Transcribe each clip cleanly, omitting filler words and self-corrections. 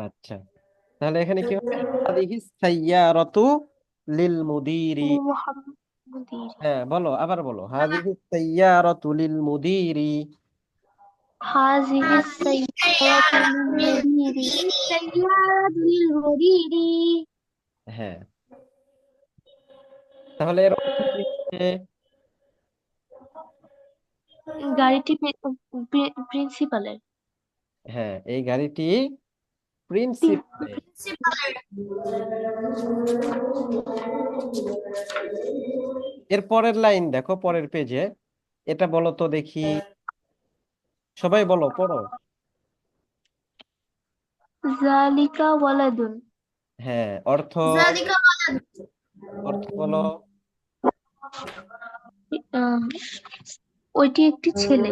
আচ্ছা, তাহলে এখানে কি হবে? হাদিহি সাইয়ারাতু লিল মুদিরি। মুহাম্মাদির। হ্যাঁ, বলো, আবার বলো, হাদিহি সাইয়ারাতু লিল মুদিরি। হাযিহি সাইয়্যারাতু লিল মুদিরি। সাইয়্যারাতু লিল মুদিরি। হ্যাঁ, তাহলে এর অর্থ কি হচ্ছে? গাড়িটি প্রিন্সিপালের। হ্যাঁ, এই গাড়িটি প্রিন্সিপালের। এর পরের লাইন দেখো, পরের পেজে। এটা বলো তো দেখি, সবাই বলো, পড়ো। যালিকা ওয়ালাদুন। হ্যাঁ, অর্থ, অর্থ বলো। আহ, ওইটি একটি ছেলে।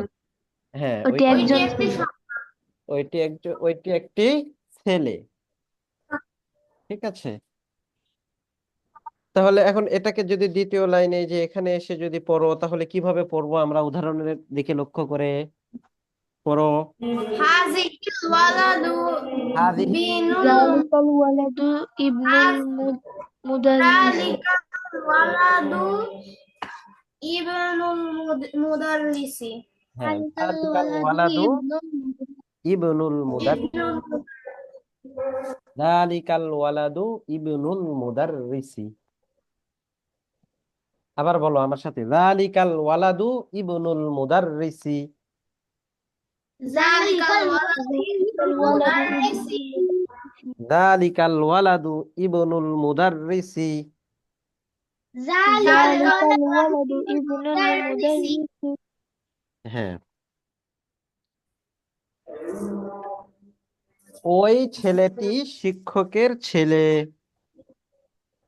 হ্যাঁ, ওইটি ওইটি একজন ছেলে। ওইটি একটি ছেলে। ঠিক আছে, তাহলে এখন এটাকে যদি দ্বিতীয় লাইনে যে এখানে এসে যদি পড়ো, তাহলে কিভাবে পড়বো আমরা উদাহরণের দিকে লক্ষ্য করে পড়ো। হাযিহিল ওয়ালাদু হাদিহি, বিনুল যালিকাল ওয়ালাদু ইবনুল মুদাররিসি। যালিকাল ওয়ালাদু ইবনুল মুদাররিসি। হ্যাঁ, যালিকাল ওয়ালাদু ইবনুল মুদার যালিকাল ওয়ালাদু ইবনুল মুদাররিসি। আবার বলো আমার সাথে, যালিকাল ওয়ালাদু ইবনুল মুদাররিসি। যালিকাল ওয়ালাদু ইবনুল ওয়ালাদু মুদাররিসি। যালিকাল ওয়ালাদু ইবনুল মুদাররিসি। যালিকাল যালিকাল ওয়ালাদু ওয়ালাদু ইবনুল ইবনুল মুদাররিসি। মুদাররিসি। হ্যাঁ, ওই ছেলেটি শিক্ষকের ছেলে।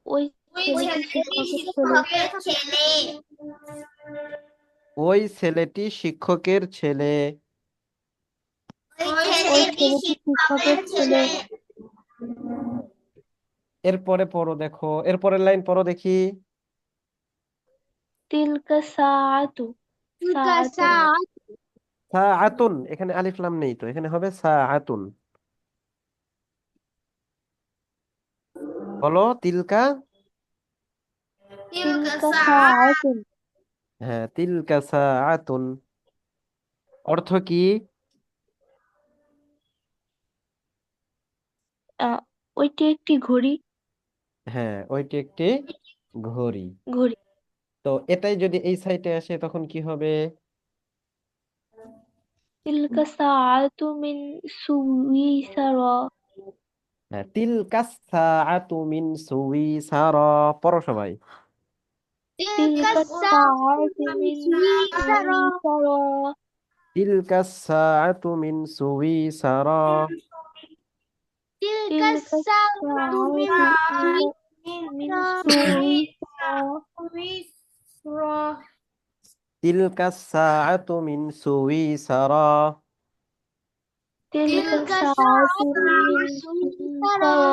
ওই ওই ছেলেটি ছেলেটি শিক্ষকের ছেলে। শিক্ষকের ছেলে। ওই ছেলেটি শিক্ষকের ছেলে। ওই ওই ছেলেটি ছেলেটি শিক্ষকের শিক্ষকের ছেলে। ছেলে। এরপরে পড়ো দেখো, এরপরের লাইন পড়ো দেখি। তিলকা সাআতু। সাআতুন। সাআতুন, এখানে আলিফ লাম নেই তো, এখানে হবে সাআতুন। বলো, তিলকা। তিলকা তিলকা সাআত। সাআতুন। হ্যাঁ, তিলকা সাআতুন, অর্থ কি? আহ, ওইটি একটি ঘড়ি। হ্যাঁ, ওইটি একটি ঘড়ি। ঘড়ি। তো এটাই যদি এই সাইটে আসে তখন কি হবে? তিলকা সাআতু মিন সুইসারা। হ্যাঁ, তিলকা সাআতু মিন সুইসারা। পড়ো সবাই। তিলকা তিলকা সাআতু সাআতু মিন মিন সুইসারা। সুইসারা। তিলকা সাআতু মিন সুইসারা। তিলকা তিলকা সাআতু মিন সাআতু মিন সুইসারা। সুইসরা। তিলকা সাআতু মিন সুইসারা। তিলকা তিলকা সাআতু সাআতু মিন মিন সুইসরা। সুইসারা।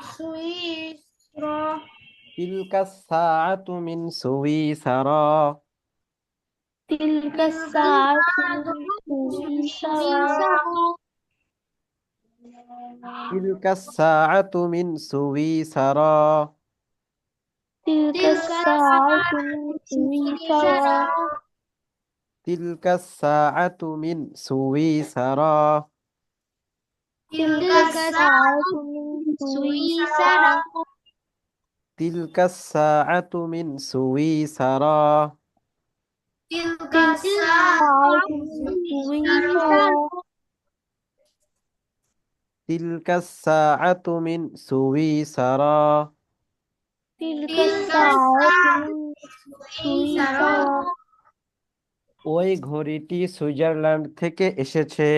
সুইসরা। তিলকা সাআতু মিন সুইসারা। তিলকা তিলকা সাআতু সাআতু মিন মিন সুইসারা। সুইসরা। তিলকা সাআতু মিন সুইসারা। তিলকা তিলকা সাআতু সাআতু মিন মিন সুইসারা। সুইসরা। তিলকা সাআতু মিন সুইসারা। তিলকা তিলকা সাআতু সাআতু মিন মিন সুইসারা। সুইসরা। তিলকা সাআতু মিন সুইসারা। তিলকা তিলকা সাআতু সাআতু মিন মিন সুইসারা। সুইসরা। তিলকা সাআতু মিন সুইসারা। তিলকা তিলকা সাআতু সাআতু মিন মিন সুইসরা। সুইসারা। ওই ঘড়িটি সুইজারল্যান্ড থেকে এসেছে।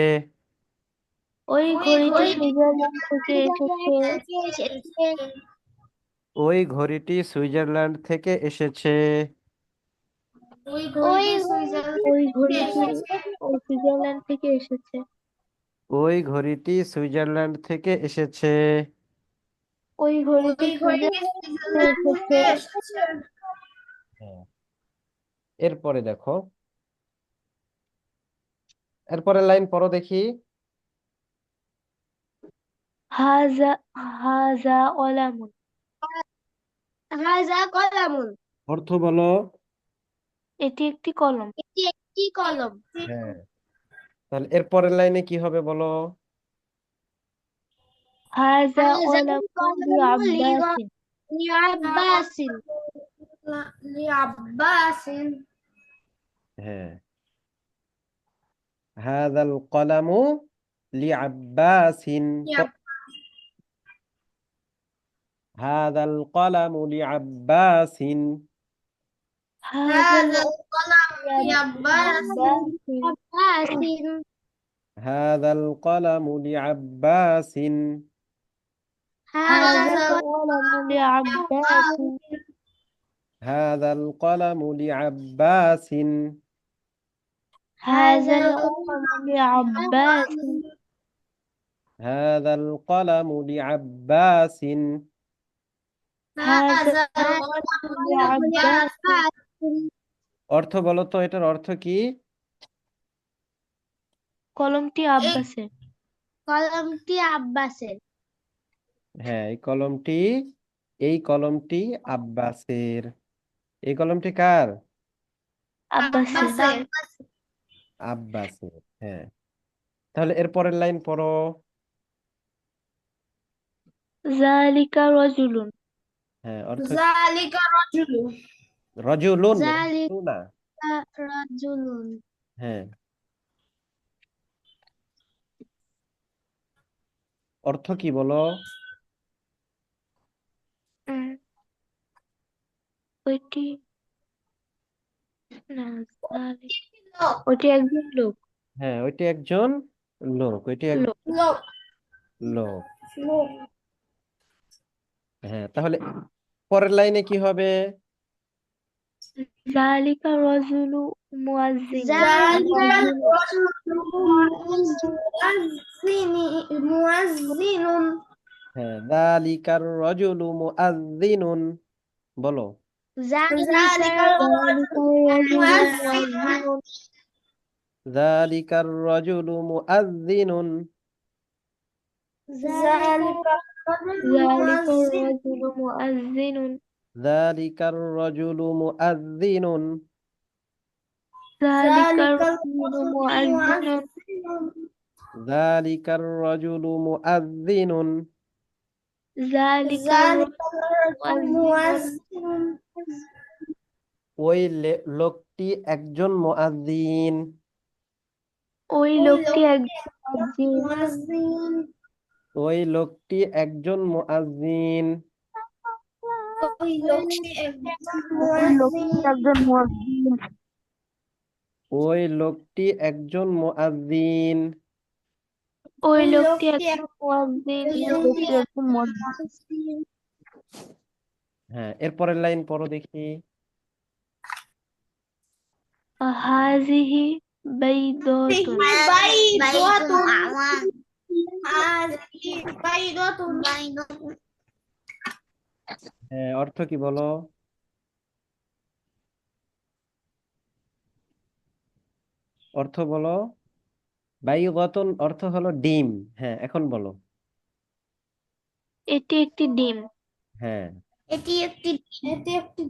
ওই ওই ঘড়িটি ঘড়িটি সুইজারল্যান্ড থেকে এসেছে। সুইজারল্যান্ড থেকে এসেছে। ওই ঘড়িটি সুইজারল্যান্ড থেকে এসেছে। ওই ওই ঘড়িটি সুইজারল্যান্ড ওই থেকে ঘড়িটি এসেছে। সুইজারল্যান্ড থেকে এসেছে। ওই ঘড়িটি সুইজারল্যান্ড থেকে এসেছে। ওই ঘড়িটি ওই ঘড়িটি সুইজারল্যান্ড থেকে সুইজারল্যান্ড এসেছে। থেকে এসেছে। হ্যাঁ, এরপরে দেখো, এরপরের লাইন পড়ো দেখি। হাজা হাজা কলামুন। হাজা কলামুন। অর্থ বলো। এটি একটি কলম। এটি একটি কলম। হ্যাঁ, তাহলে এর পরের লাইনে কি হবে বলো। হাজা হাজা কলামুন কলামুন লিআব্বাসিন। লিআব্বাসিন। লিআব্বাসিন। হ্যাঁ, হাযাল কলামু লিআব্বাসিন। হাযাল কলামু লিআব্বাসিন। হাজাল হাজাল কলাম লিআব্বাসিন। লিআব্বাসিন। আব্বাসিন। হাযাল কলামু লিআব্বাসিন। হাজাল হাজাল কলামু লিআব্বাসিন। হাযাল কলামু লিআব্বাসিন। হাজাল কলামু লিআব্বাসিন। হাযাল কলামু লিআব্বাসিন। হাজাল হাজাল কলামু কলাম লিআব্বাসিন। লিআব্বাসিন। অর্থ বলো তো, এটার অর্থ কি? কলমটি এই আব্বাসের। কলমটি আব্বাসের। হ্যাঁ, এই কলমটি আব্বাসের। এই কলমটি কার? আব্বাসের। আব্বাসের। আব্বাসের। হ্যাঁ, তাহলে এর পরের লাইন পড়ো। যালিকা রাজুলুন। হ্যাঁ, অর্থ কি? যালিকা রাজুলুন। রজুলুন, যালিকা রজুলুন না। রাজুলুন। হ্যাঁ, অর্থ কি বলো। উম, ওইটি না, ওইটি একজন লোক। হ্যাঁ, ওইটি একজন লোক, ওইটি এক লোক। লোক। লোক। লোক। হ্যাঁ, তাহলে পরের লাইনে কি হবে? যালিকা রাজুলু মুয়াজ্জিন। যালিকা মুয়াজ্জিনুন। মুয়াজ্জিনুন। হ্যাঁ, যালিকার রাজুলু মুআযযিনুন। বলো। যালিকা যালিকা রাজুলু মুয়াজ্জিনুন। মুয়াজ্জিনুন। যালিকার রাজুলু মুআযযিনুন। যালিকা যালিকা মুয়াজ্জিনুন। রাজুলু মুয়াজ্জিনুন। যালিকার রাজুলু মুআযযিনুন। যালিকা যালিকা রাজুলু মুয়াজ্জিনুন। মুয়াজ্জিনুন। যালিকার রাজুলু মুআযযিনুন। যালিকা যালিকা রাজুলু মুয়াজ্জিনুন। মুয়াজ্জিনুন। ওই লোকটি একজন মুআযযিন। ওই ওই লোকটি লোকটি একজন মুয়াজ্জিন। মুয়াজ্জিন। ওই লোকটি একজন মুআযযিন। ওই লোকটি একজন ওই লোকটি মুয়াজ্জিন। একজন মুয়াজ্জিন। ওই লোকটি একজন মুআযযিন। ওই ওই লোকটি লোকটি একজন মুয়াজ্জিন। ওই ওই লোকটি লোকটি একজন মুয়াজ্জিন। মুয়াজ্জিন। হ্যাঁ, এরপরের লাইন পড়ো দেখি। হাযিহি বাইদাতুন। বাইদাতুন। হাযিহি বাইদাতুন। হ্যাঁ, অর্থ কি বলো। অর্থ বলো। বাইদাতুন অর্থ হলো ডিম। হ্যাঁ, এখন বলো। এটি একটি ডিম। হ্যাঁ, এটি একটি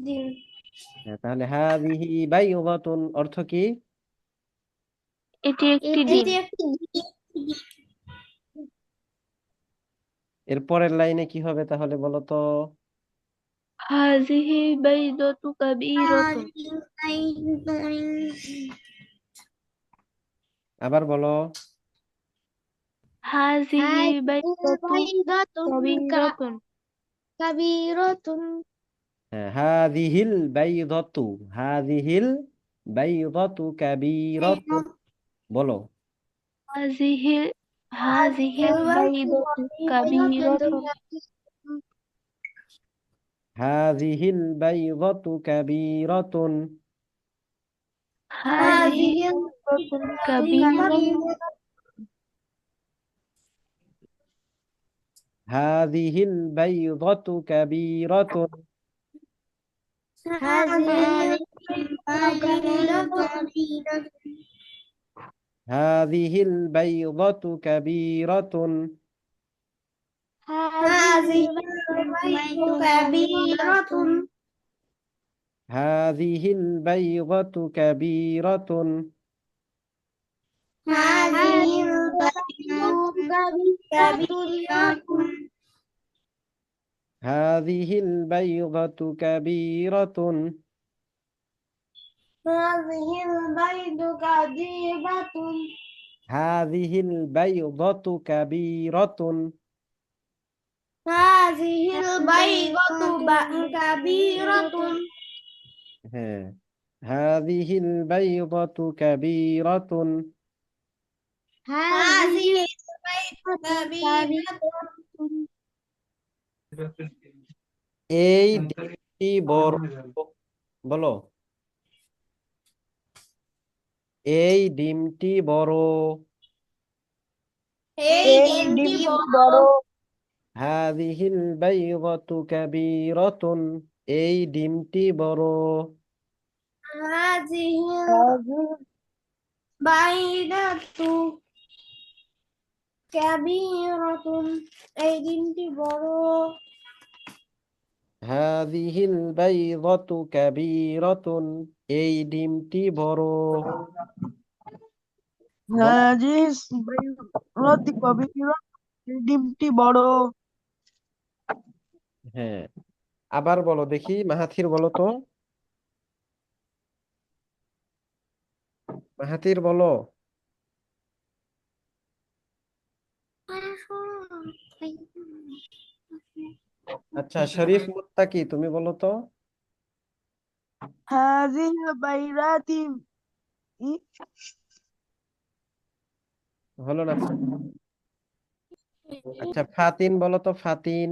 ডিম। হ্যাঁ, তাহলে হাযিহি বাইদাতুন অর্থ কি? এটি একটি এটি ডিম। একটি ডিম। এরপরের লাইনে কি হবে তাহলে বলো তো। হাযিহি বাইদাতু কাবীরাতুন। আবার বলো। হাযিহি বাইদাতু বাইদাতুন কাবীরাতুন। কাবীরাতুন। হ্যাঁ, হাযিহিল বাইদাতু। হাযিহিল বাইদাতু কাবীরাতুন। বলো। হাযিহি হাযিহিল বাইদাতু কাবীরাতুন। হাযিহিল বাইদাতু কাবীরাতুন। হাযিহি বাইদাতুন কাবীরাতুন। হাযিহিল বাইদাতু কাবীরাতুন। হাযিহিল বাইদাতু কাবীরাতুন। هذه البيض كبيرة. هذه البيضة كبيرة. هذه البيض كبيرة. هذه البيضة كبيرة. هذه البيض كبيرة. هذه البيضة كبيرة. هذه البيضة كبيرة. ها. هذه البيضة كبيرة. هذه البيضة كبيرة. এই ডিমটি বড়। বলো, এই ডিমটি বড়। এই ডিমটি বড়। هذه البيضة كبيرة. এই ডিমটি বড়। هذه البيضة كبيرة. এই ডিমটি বড়। هذه البيضة كبيرة. এই ডিমটি বড়। هذه البيضة كبيرة ডিমটি বড় হ্যাঁ, আবার বলো দেখি, মাহাথির বলো তো। মাহাথির বলো। আচ্ছা, শরীফ মুত্তাকি তুমি বলো তো। هذه البيضة হলো না? আচ্ছা, ফাতিন বলো তো, ফাতিন।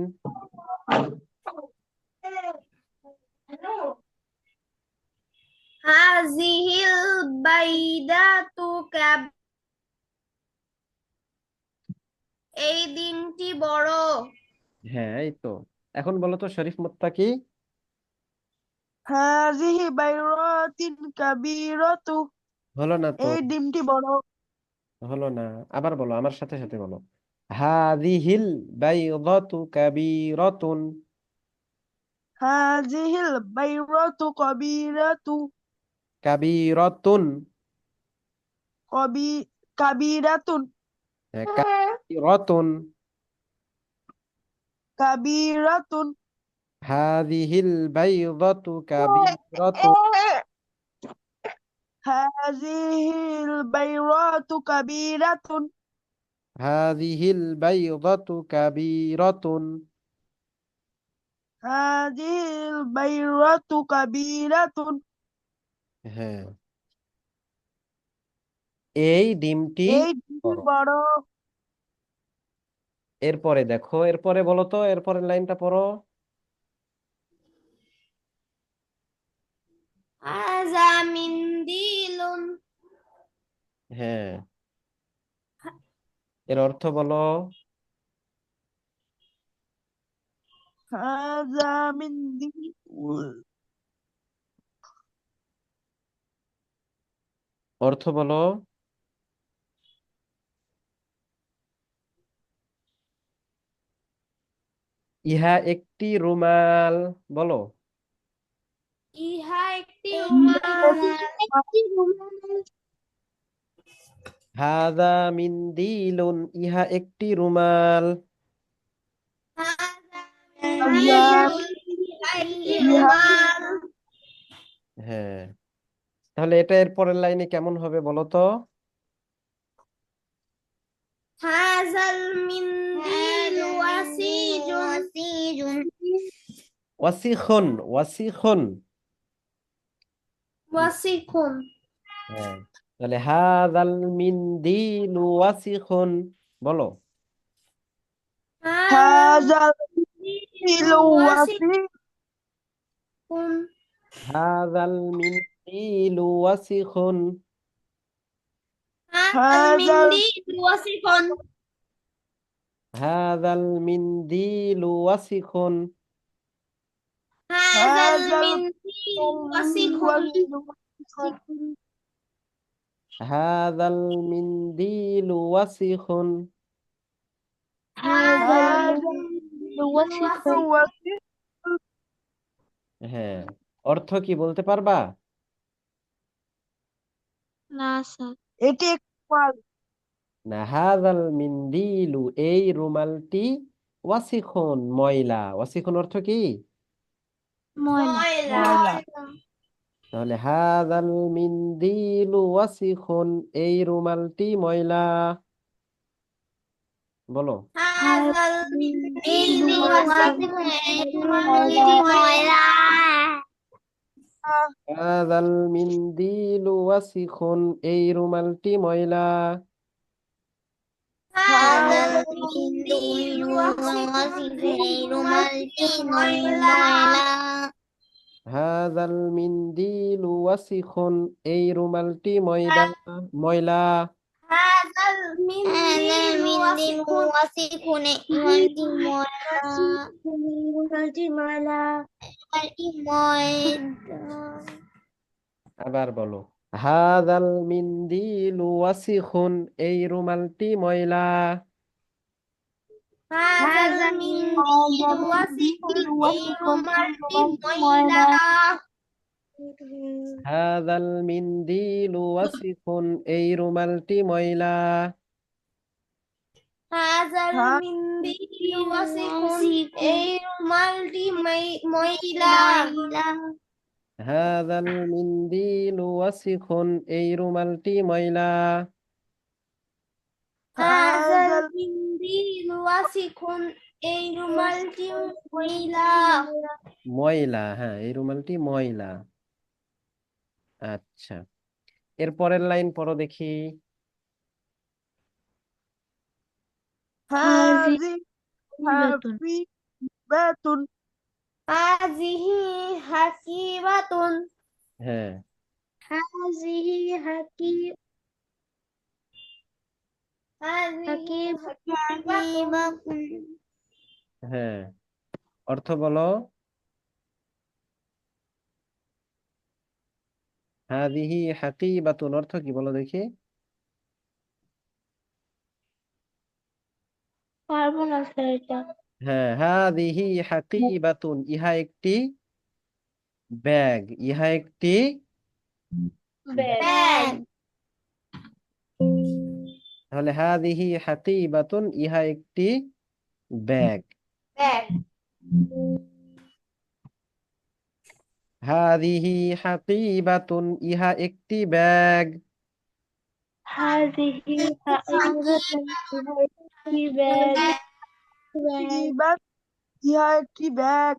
هذه البيضة এই ডিমটি বড়। হ্যাঁ, এই তো। এখন বলো তো শরীফ মুত্তাকি। هذه بيضة كبيرة হলো না তো, এই ডিমটি বড় হলো না। আবার বলো, আমার সাথে সাথে বলো। হাযিহিল বাইদাতু কাবীরাতুন। هذه البيضة كبيرة কাবীরাতুন। كبيرة হ্যাঁ, কাবীরাতুন। كبيرة হাযিহিল বাইদাতু কাবীরাতুন। هذه البيضة كبيرة হাযিহিল বাইদাতু কাবীরাতুন। هذه البيضة كبيرة হ্যাঁ, এই ডিমটি এই ডিমটি বড়। বড় এরপরে দেখো, এরপরে বলো তো, এরপরের লাইনটা পড়ো। هذا منديل. হ্যাঁ, এর অর্থ বলো। هذا منديل অর্থ বলো। ইহা একটি রুমাল। বলো। ইহা একটি রুমাল। হাযা মিনদিলুন। ইহা একটি রুমাল। هذا একটি রুমাল। হ্যাঁ, তাহলে এটা এর পরের লাইনে কেমন হবে বলো তো। হাযাল মিন্দিলু ওয়াসিজুন। ওয়াসিখুন। ওয়াসিখুন। ওয়াসিখুন। হ্যাঁ, তাহলে হাযাল মিনদিলু ওয়াসিখুন। বলো। هذا মিন্দিলু الوسيل ওয়াসিখুন। হাযাল মিনদিলু ওয়াসিখুন। হাযাল هذا মিন্দিলু ওয়াসিখুন। হাযাল মিনদিলু ওয়াসিখুন। হাযাল هذا মিন্দিলু ওয়াসিখুন। الوسيل হাযাল মিনদিলু ওয়াসিখুন। هذا هذا المنزل وسخ وسيم হ্যাঁ, অর্থ কি বলতে পারবা? না স্যার এটি একটি রুমাল না, হাযাল মিন্দিলু, এই রুমালটি ওয়াসিখুন, ময়লা। ওয়াসিখুন অর্থ কি? ময়লা ময়লা তাহলে হাযাল মিন্দিলু ওয়াসিখুন, এই রুমালটি ময়লা। বলো। هذا المنديل وسخ ময়লা হাযাল মিন্দিলু ওয়াসিখুন, এই রুমালটি ময়লা। هذا المنديل وسخ রুমালটি ময়লা হাযাল মিন্দিলু ওয়াসিখুন, এই রুমালটি ময়লা। ময়লা। هذا المنديل وسخ রুমালটি ময়লা আবার বলো। হাযাল মিন্দিলু ওয়াসিখুন, এই রুমালটি ময়লা। هذا المنديل وسخ রুমালটি ময়লা হাযাল মিন্দিলু ওয়াসিখুন, এই রুমালটি ময়লা। هذا المنديل وسخ রুমালটি ময়লা হাযাল মিন্দিলু ওয়াসিখুন, এই রুমালটি ময়লা। هذا المنديل وسخ রুমালটি ময়লা ময়লা, হ্যাঁ, এই রুমালটি ময়লা। আচ্ছা, এর পরের লাইন পড়ো দেখি। هذه هذه حقيبة حقيبة هذه حقيبة হ্যাঁ, هذه حقيبة حقيبة হ্যাঁ, অর্থ বলো। হাযিহি হাকিবাতুন অর্থ কি বলো দেখি। পারবো না স্যার এটা হ্যাঁ, হাযিহি হাকিবাতুন, ইহা একটি ব্যাগ। ইহা একটি ব্যাগ bag তাহলে হাযিহি হাকিবাতুন, ইহা একটি ব্যাগ। bag হাযিহি হাকিবাতুন, ইহা একটি ব্যাগ। هذه حقيبة في ব্যাগ حقيبة ইহা একটি ব্যাগ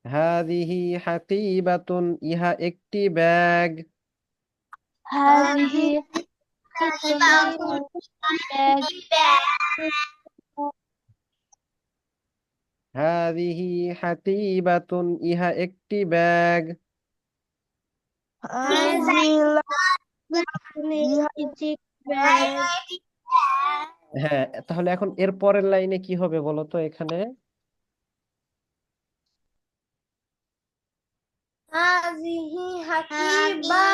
হাযিহি হাকিবাতুন, ইহা একটি ব্যাগ। هذه ব্যাগ হাযিহি হাকিবাতুন, ইহা একটি ব্যাগ। هذه ইহা ব্যাগ হ্যাঁ, তাহলে এখন এর পরের লাইনে কি হবে বলো তো এখানে। هذه حقيبة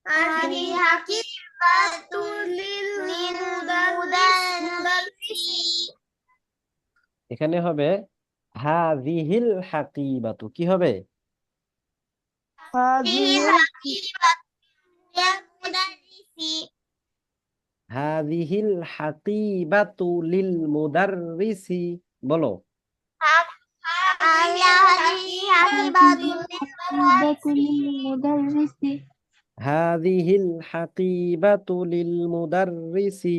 هذه حقيبة للمدرس এখানে হবে হাযিহিল হাকিবাতু, কি হবে? هذه حقيبة للمدرس হাযিহিল হাকিবাতু লিল মুদাররিসি, বলো। هذه حقيبة للمدرس হাযিহিল হাকিবাতু লিল মুদাররিসি।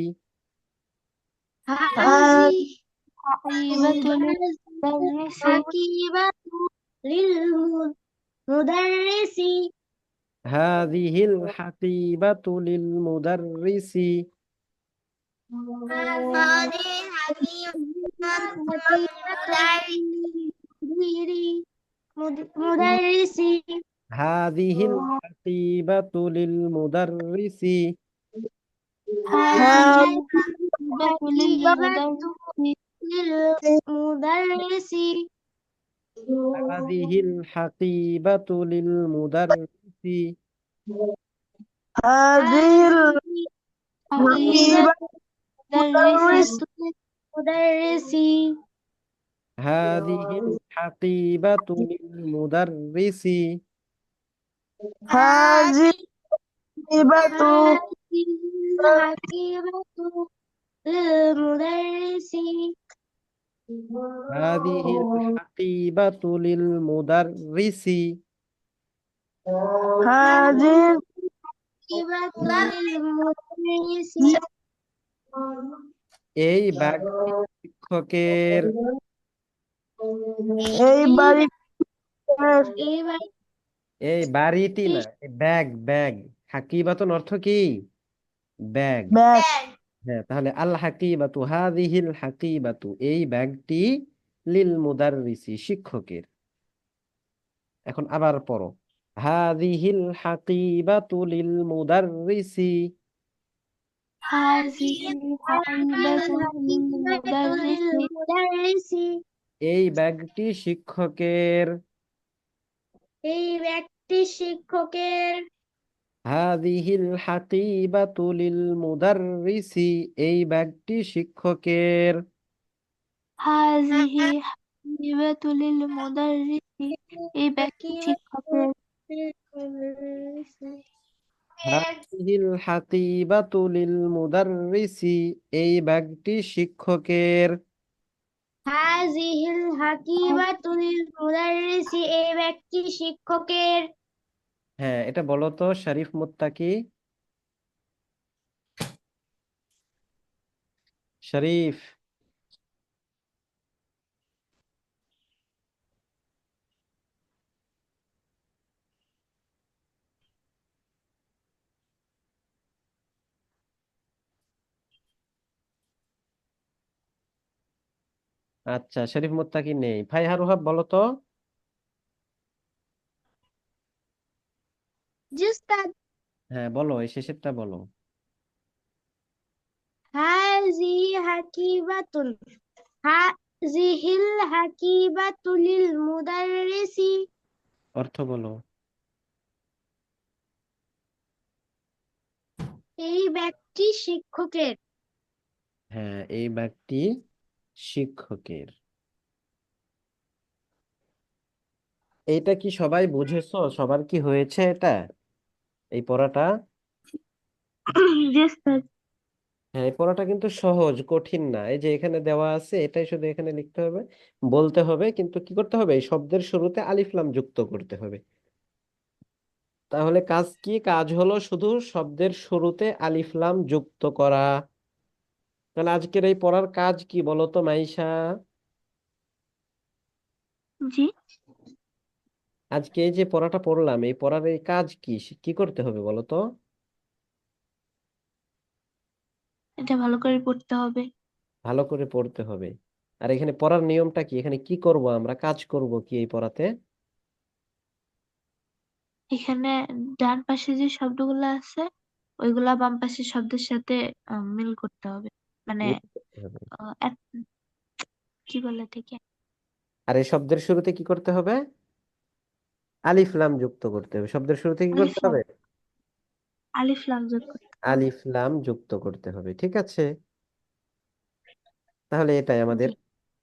هذه حقيبة للمدرس حقيبة للمدرس হাযিহিল হাকিবাতু লিল মুদাররিসি। هذه مدرس হাযিহিল হাকিবাতু লিল মুদাররিসি। للمدرس হাযিহিল হাকিবাতু লিল মুদাররিসি। هذه هذه حقيبة المدرس هذه الحقيبة للمدرس هذه الحقيبة للمدرس هذه এই ব্যাগটি শিক্ষকের এই বাড়িটি না ব্যাগ ব্যাগ হাকিবাতুন অর্থ কি ব্যাগ হ্যাঁ তাহলে আল হাকিবাতু হাযিহিল হাকিবাতু এই ব্যাগটি লিল মুদাররিসি শিক্ষকের এখন আবার পড়ো হাযিহিল হাকিবাতু লিল মুদাররিসি এই ব্যাগটি শিক্ষকের এই ব্যক্তি শিক্ষকের হাযিহিল হাকিবাতু লিল মুদাররিসি এই ব্যাগটি শিক্ষকের এই ব্যক্তি শিক্ষকের হাযিহিল হাকিবাতু লিল মুদাররিসি এই ব্যাগটি শিক্ষকের হাযিহিল হাকিবাতু লিল মুদাররিসি এই ব্যক্তি শিক্ষকের হ্যাঁ এটা বলো তো শরীফ মুত্তাকি শরীফ আচ্ছা শরীফ মুত্তাকি নেই ফাইহা রুহাব বলো তো জি উস্তাদ হ্যাঁ বলো এই শেষেরটা বলো হাযিহি হাকিবাতুন হাযিহিল হাকিবাতু লিল মুদাররিসি অর্থ বলো এই ব্যক্তি শিক্ষকের হ্যাঁ এই ব্যাগটি শিক্ষকের এইটা কি সবাই বুঝেছো সবার কি হয়েছে এটা এই পড়াটা জি উস্তাদ হ্যাঁ এই পড়াটা কিন্তু সহজ কঠিন না এই যে এখানে দেওয়া আছে এটাই শুধু এখানে লিখতে হবে বলতে হবে কিন্তু কি করতে হবে এই শব্দের শুরুতে আলিফ লাম যুক্ত করতে হবে তাহলে কাজ কি কাজ হলো শুধু শব্দের শুরুতে আলিফ লাম যুক্ত করা তাহলে আজকের এই পড়ার কাজ কি বলো তো মাইশা জি আজকে এই যে পড়াটা পড়লাম এই পড়ার এই কাজ কি কি করতে হবে বলো তো এটা ভালো করে পড়তে হবে ভালো করে পড়তে হবে আর এখানে পড়ার নিয়মটা কি এখানে কি করব আমরা কাজ করব কি এই পড়াতে এখানে ডান পাশে যে শব্দগুলো আছে ওইগুলা বাম পাশের শব্দের সাথে মিল করতে হবে মানে মিল করতে হবে। কি বলে থেকে আর এই শব্দের শুরুতে কি করতে হবে আলিফ লাম যুক্ত করতে হবে শব্দের শুরুতে কি করতে হবে আলিফ লাম যোগ করতে হবে আলিফ লাম যুক্ত করতে হবে ঠিক আছে তাহলে এটাই আমাদের জি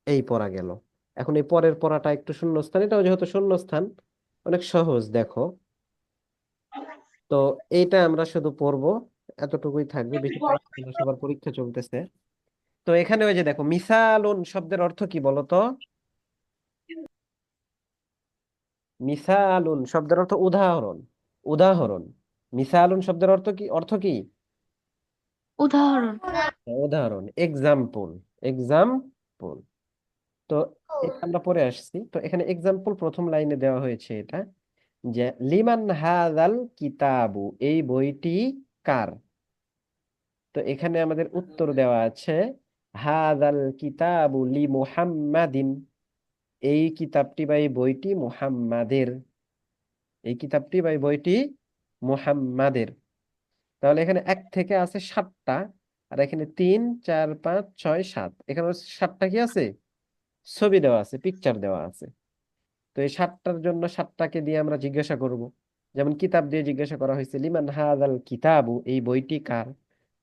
এই পড়া গেল এখন এই পরের পড়াটা একটু শূন্যস্থান এটাও যেহেতু শূন্যস্থান অনেক সহজ দেখো তো এইটা আমরা শুধু পড়বো এতটুকুই থাকবে বেশি পড়া হবে না, সবার পরীক্ষা চলতেছে তো এখানে ওই যে দেখো মিসালুন শব্দের অর্থ কি বলতো মিসালুন শব্দের অর্থ উদাহরণ উদাহরণ মিসালুন শব্দের অর্থ কি উদাহরণ উদাহরণ এক্সাম্পল এক্সাম্পল তো এটা আমরা পরে আসছি তো এখানে এক্সাম্পল প্রথম লাইনে দেওয়া হয়েছে এটা যে লিমান হাযাল কিতাবু এই বইটি কার তো এখানে আমাদের উত্তর দেওয়া আছে হাযাল কিতাবু লি মুহাম্মাদিন এই কিতাবটি বা এই বইটি মুহাম্মাদের এই কিতাবটি বা এই বইটি মুহাম্মাদের তাহলে এখানে 1 থেকে আছে 7টা আর এখানে 3 4 5 6 7 এখানে 7টা কি আছে ছবি দেওয়া আছে পিকচার দেওয়া আছে তো এই 7টার জন্য 7টাকে দিয়ে আমরা জিজ্ঞাসা করব যেমন কিতাব দিয়ে জিজ্ঞাসা করা হয়েছে লিমান হাযাল কিতাবু এই বইটি কার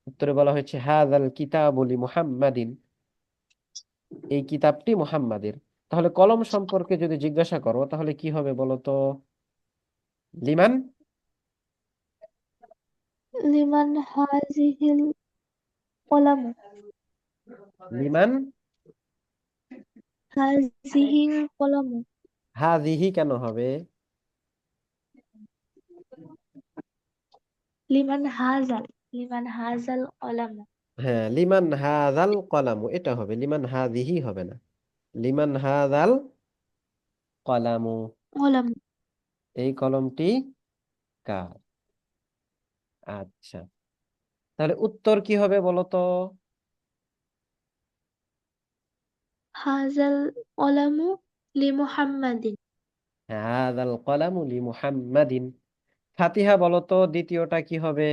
উত্তরে বলা হয়েছে হাযাল কিতাবু লি মুহাম্মাদিন, এই কিতাবটি মুহাম্মাদের। তাহলে কলম সম্পর্কে যদি জিজ্ঞাসা করো তাহলে কি হবে বলো তো? লিমান, লিমান হাজিহিল কলামু। লিমান হাজিহিল কলামু। হাযিহি কেন হবে? লিমান হাজাল। লিমান হাজাল কলামু। হ্যাঁ, লিমান হাযাল কলামু এটা হবে, লিমান হাযিহি হবে না। লিমান হাযাল কলামু, কলামু। এই কলমটি কার? আচ্ছা, তাহলে উত্তর কি হবে বলো তো? হাজাল কলামু লি মুহাম্মাদিন। হাযাল কলামু লি মুহাম্মাদিন। ফাতিহা বলো তো দ্বিতীয়টা কি হবে?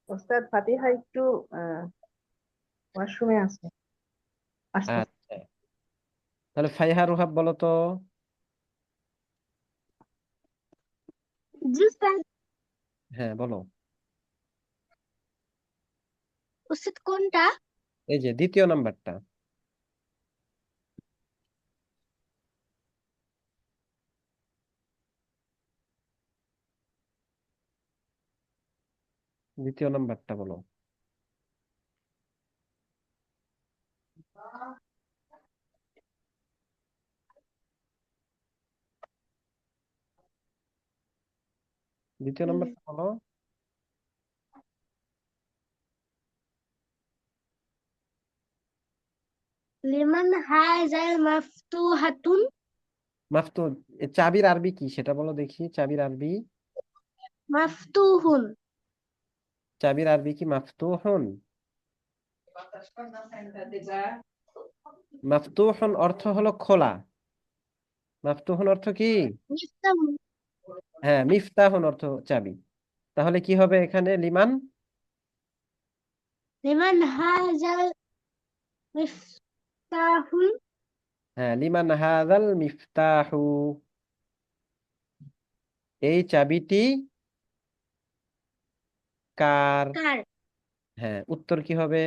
ওস্তাদ ফাতিহা একটু ওয়াশরুমে আছে, আসতেছে। আচ্ছা, তাহলে ফাইহা রুহাব বলো তো? জি উস্তাদ। হ্যাঁ বলো। উস্তাদ কোনটা? এই যে দ্বিতীয় নাম্বারটা। দ্বিতীয় নাম্বারটা বলো। দ্বিতীয় নাম্বারটা বলো। লিমান হাজাল মাফতুহাতুন। মাফতুহ, চাবির আরবি কি সেটা বলো দেখি, চাবির আরবি। মাফতুহুন। চাবির আরবি কি মাফতুহুন? মাফতুহুন অর্থ হলো খোলা। মাফতুহুন অর্থ কি? মিফতাহুন। হ্যাঁ, মিফতাহুন অর্থ চাবি। তাহলে কি হবে এখানে? লিমান, লিমান হাজাল মিফতাহুন। হ্যাঁ লিমান হাযাল মিফতাহু, এই চাবিটি কার? কার? হ্যাঁ, উত্তর কি হবে?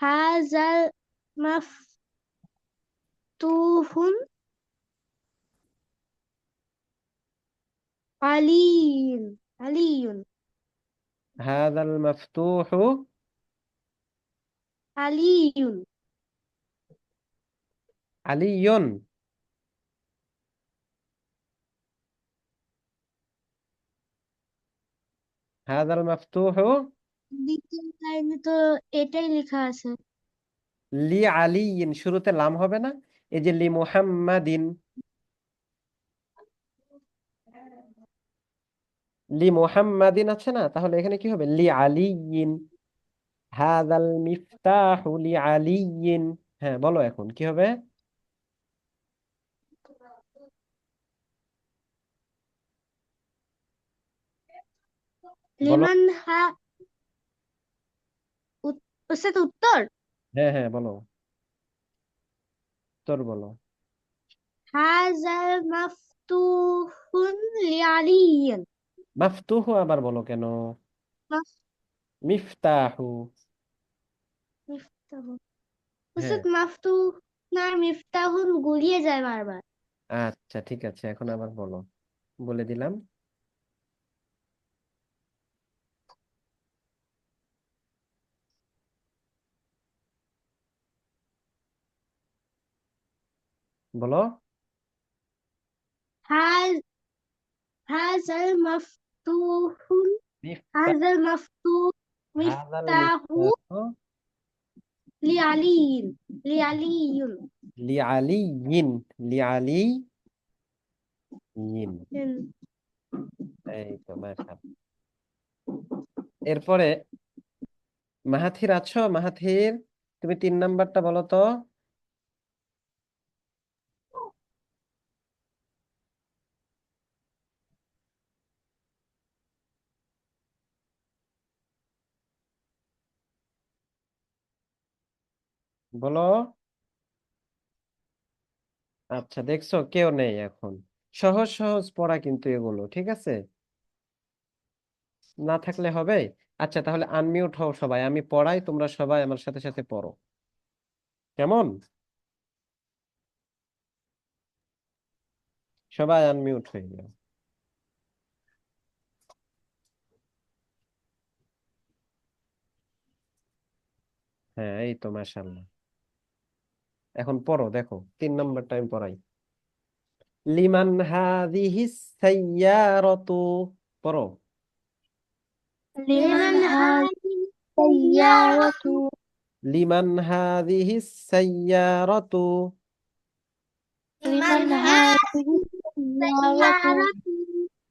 হাজাল মাফতুহুন আলিয়ুন। আলিয়ুন। হাযাল মাফতুহু আলিয়ুন। আলিয়ুন। হাযাল মাফতুহু দ্বিতীয় লাইনে তো এটাই লেখা আছে। লি আলিয়িন, শুরুতে লাম হবে না? এই যে লি মুহাম্মাদিন, লি মুহাম্মাদিন আছে না, তাহলে এখানে কি হবে? লি আলিয়িন, হাযাল মিফতাহু লি আলিয়িন। হ্যাঁ বলো এখন কি হবে? বলো। লিমান হা উস্তাদ উত্তর। হ্যাঁ হ্যাঁ বলো, উত্তর বলো। হাজাল মাফতুহুন লিআলিয়িন। মাফতুহু আবার বলো কেন? মিফতাহু। মিফতাহুন। হ্যাঁ, উস্তাদ মাফতুহ আর মিফতাহুন গুলিয়ে যায় বারবার। আচ্ছা ঠিক আছে, এখন আবার বলো, বলে দিলাম। বলো। হাজ হাজাল মাফতুহুন। মিফতাহ, হাজাল মাফতুহ হাযাল মিফতাহু মিফতাহু লিআলিয়িন। লিআলিয়ুন। লিআলিয়িন, লিআলিয়িন। এই তো মাশাআল্লাহ। এরপরে মাহাথির আছো? মাহাথির, তুমি 3 নাম্বারটা বলো তো। বলো। আচ্ছা, দেখছো কেউ নেই এখন। সহজ সহজ পড়া কিন্তু এগুলো, ঠিক আছে? না থাকলে হবে। আচ্ছা, তাহলে আনমিউট হও সবাই, আমি পড়াই, তোমরা সবাই আমার সাথে সাথে পড়ো, কেমন? সবাই আনমিউট হয়ে যাও। হ্যাঁ, এই তো, মাশাআল্লাহ। এখন পড়ো, দেখো 3 নম্বর টাইম পড়াই। লিমান হাদিহিস সাইয়ারাতু। পড়ো। লিমান لمن হাযিহি هذه সাইয়্যারাতু লিমান হাদিহিস সাইয়ারাতু। লিমান لمن হাযিহি সাইয়্যারাতু سيارة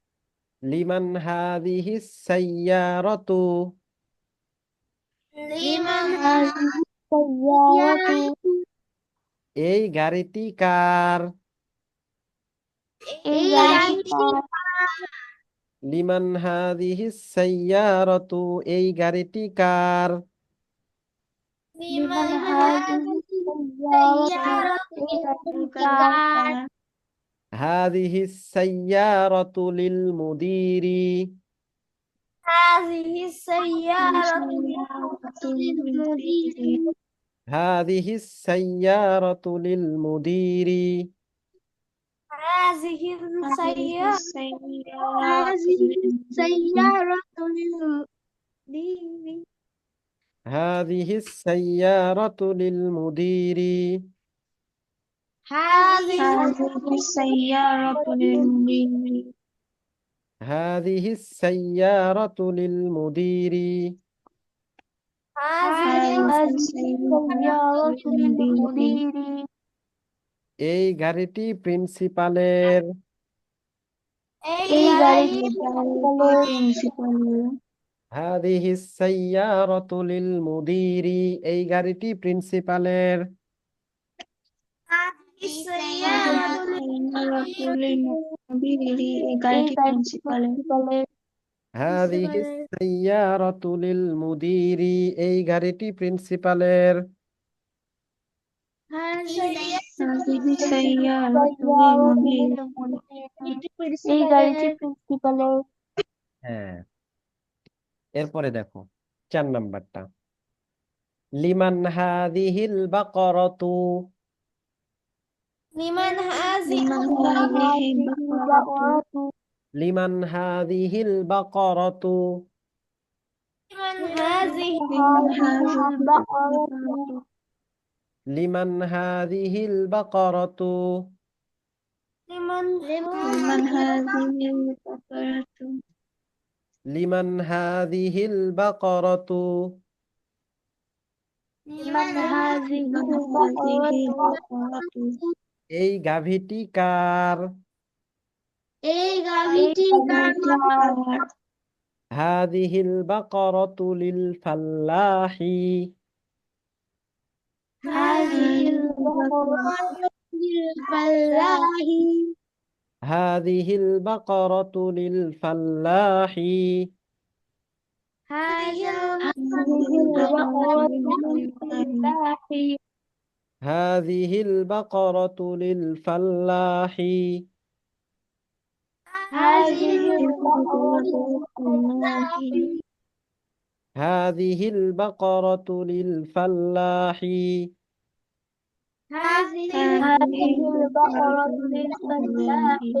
লিমান হাদিহিস সাইয়ারাতু। لمن হাযিহি সাইয়্যারাতু এই গাড়িটি কার? এই এই গাড়িটি গাড়িটি কার? লিমান হাদিহিস সাইয়ারাতু। এই গাড়িটি কার? লিমান لمن হাযিহি هذه সাইয়্যারাতু এই السيارة গাড়িটি কার? কার? হাদিহিস সাইয়ারাতু লিল মুদিরি। هذه السيارة সাইয়্যারাতু للمدير হাদিহিস সাইয়ারাতু লিল মুদিরি। هذه হাযিহি السيارة সাইয়্যারাতু هذه লিল-মুদিরি السيارة للمدير হাদিহিস সাইয়ারাতু লিল মুদিরি। هذه হাযিহি সাইয়্যারাতু লিল-মুদিরি হাদিহিস সাইয়ারাতু লিল মুদিরি। হাযিহি সাইয়্যারাতু লিল-মুদিরি এই গাড়িটি প্রিন্সিপালের। এই গাড়িটি প্রিন্সিপালের। হাদিহিস সাইয়ারাতু লিল মুদিরি। এই গাড়িটি প্রিন্সিপালের। هذه السيارة সাইয়্যারাতু লিল-মুদিরি এই গাড়িটি প্রিন্সিপালের। হাদিহিস সাইয়ারাতু লিল মুদিরি। এই গাড়িটি প্রিন্সিপালের। হাযিহি সাইয়্যারাতু লিল-মুদিরি এই গাড়িটি প্রিন্সিপালের। হ্যাঁ, এরপরে দেখো 4 নম্বরটা। লিমান হাদিহিল বাকারাতু। لمن هذه লিমান হাযিহি বাকারাতু লিমান হাদিহিল বাকারাতু। لمن هذه লিমান হাযিহি বাকারাতু লিমান হাদিহিল বাকারাতু। لمن লিমান হাযিহি বাকারাতু লিমান হাদিহিল বাকারাতু। لمن লিমান হাযিহি বাকারাতু এই গাভীটি কার? এই গাভীটি কার? হাদিহিল বাকারাতু লিল ফাল্লাহি। হাযিহিল বাকারাতু للفلاح হাদিহিল বাকারাতু লিল ফাল্লাহি। هذه হাযিহিল বাকারাতু লিল-ফালাহি হাদিহিল বাকারাতু লিল ফাল্লাহি। হাযিহিল বাকারাতু লিল-ফালাহি হাদিহিল বাকারাতু লিল ফাল্লাহি। হাযিহিল বাকারাতু লিল-ফালাহি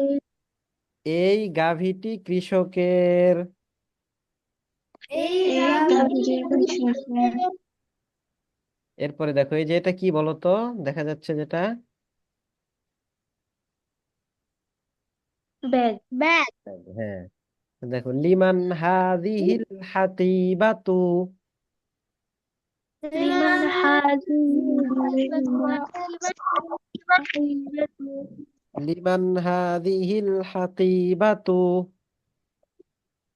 এই গাভীটি কৃষকের। এই গাভীটি কৃষকের। এরপরে দেখো, এই যে এটা কি বলতো, দেখা যাচ্ছে যেটা ব্যাগ। হ্যাঁ, দেখো লিমান হাদিহিল হাতিবাতু। লিমান হাযিহি লিমান হাদিহিল হাতিবাতু।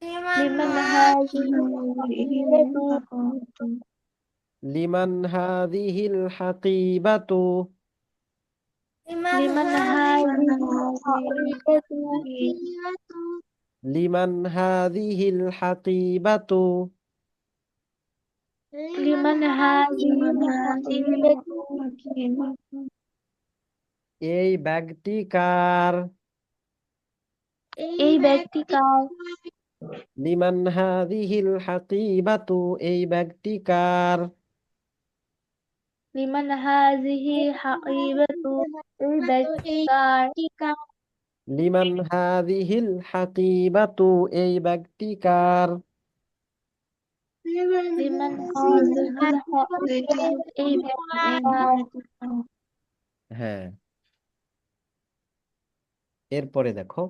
লিমান হাযিহি বাকারাতু লিমান হাদিহিল হাতিবাতু। লিমান হাযিহি লিমান হাদিহিল হাতিবাতু। লিমান হাযিহিল হাকিবাতু এই ব্যাগটি কার? এই ব্যক্তি কার? লিমান হাযিহিল হাকিবাতু এই ব্যাগটি কার? লিমান হাযিহি হাকিবাতু এই ব্যক্তি কার? লিমান হাযিহিল হাকিবাতু এই ব্যাগটি কার? লিমান হাযিহিল হাকিবাতু এই ব্যক্তি কার? হ্যাঁ, এরপরে দেখো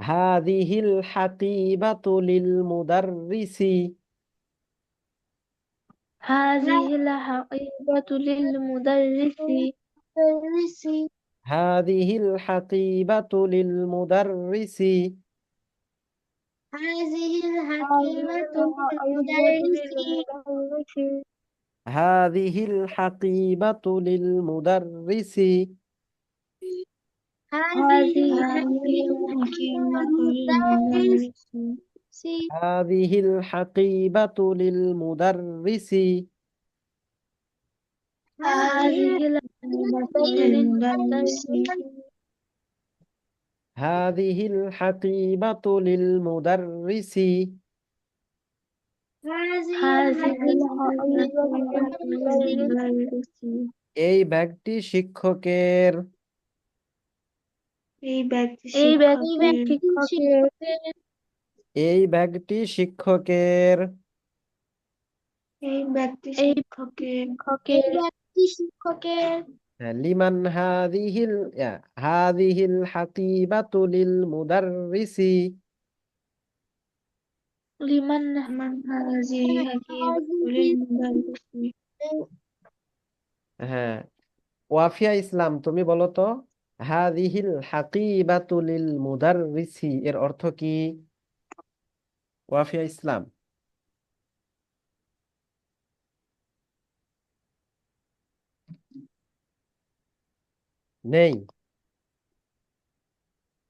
হাযিহিল হাকিবাতু লিল মুদাররিসি হাযিহিল হাকিবাতু লিল মুদাররিসি হাযিহিল হাকিবাতু লিল মুদাররিসি হাযিহিল হাযিহিল হাকিমাতু হাকিবাতু লিল লিল মুদাররিসি হাযিহিল হাকিবাতু লিল মুদাররিসি হাযিহিল হাকিমাতু হাকিবাতু লিল মুদাররিসি হাযিহিল হাকিবাতু লিল মুদাররিসি হাযিহিল হাকিবাতু লিল মুদাররিসি হাযিহিল হাকিবাতু লিল মুদাররিসি হাযিহিল হাকিবাতু লিল মুদাররিসি এই ব্যাগটি শিক্ষকের। এই ব্যক্তি শিক্ষকের এই ব্যাগটি শিক্ষকের। এই ব্যক্তি শিক্ষকের লিমান হাযিহিল হাকিবাতু লিল মুদাররিসি লিমান হাযিহি হাকিবাতু লিল মুদাররিসি হ্যাঁ, ওয়াফিয়া ইসলাম তুমি বলো তো হাযিহিল হাকিবাতু লিল মুদাররিসি এর অর্থ কি? ওয়াফিয়া ইসলাম। নেই?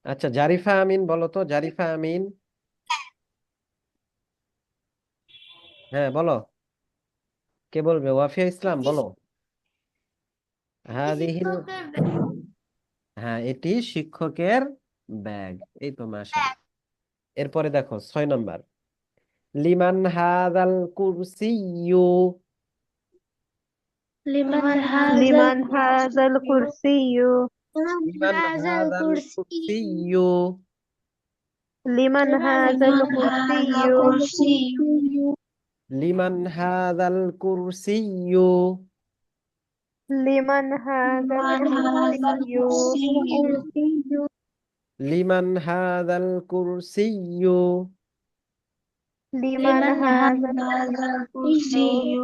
আচ্ছা, জারিফা আমিন বলো তো, জারিফা আমিন। হ্যাঁ বলো, কে বলবে? ওয়াফিয়া ইসলাম বলো। হাযিহিল হ্যাঁ, এটি শিক্ষকের ব্যাগ। এই তো মাশাআল্লাহ। এরপরে দেখো 6 নম্বর লিমান হাযাল কুরসিয়্যু লিমান লিমান হাযাল কুরসিয়্যু লিমান হাযাল কুরসিয়্যু লিমান হাযাল কুরসিয়্যু লিমান হাযাল কুরসিয়্যু লিমান হাযাল কুরসিয়্যু লিমান হাযাল কুরসিয়্যু লিমান হাযাল কুরসিয়্যু